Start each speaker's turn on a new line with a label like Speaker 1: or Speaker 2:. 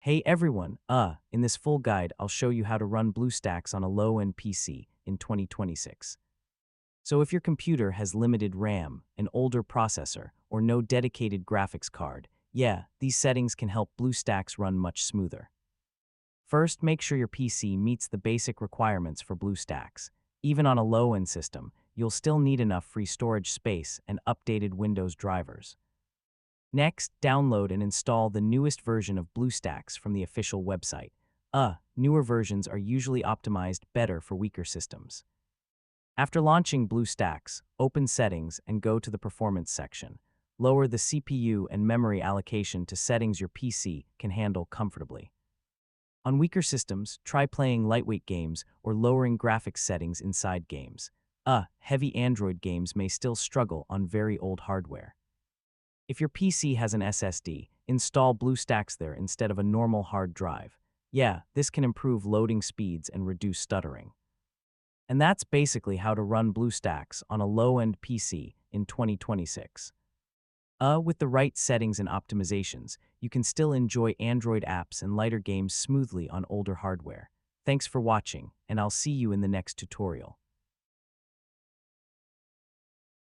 Speaker 1: Hey everyone, in this full guide, I'll show you how to run BlueStacks on a low-end PC in 2026. So if your computer has limited RAM, an older processor, or no dedicated graphics card, yeah, these settings can help BlueStacks run much smoother. First, make sure your PC meets the basic requirements for BlueStacks. Even on a low-end system, you'll still need enough free storage space and updated Windows drivers. Next, download and install the newest version of BlueStacks from the official website. Newer versions are usually optimized better for weaker systems. After launching BlueStacks, open Settings and go to the Performance section. Lower the CPU and memory allocation to settings your PC can handle comfortably. On weaker systems, try playing lightweight games or lowering graphics settings inside games. Heavy Android games may still struggle on very old hardware. If your PC has an SSD, install BlueStacks there instead of a normal hard drive. Yeah, this can improve loading speeds and reduce stuttering. And that's basically how to run BlueStacks on a low-end PC in 2026. With the right settings and optimizations, you can still enjoy Android apps and lighter games smoothly on older hardware. Thanks for watching, and I'll see you in the next tutorial.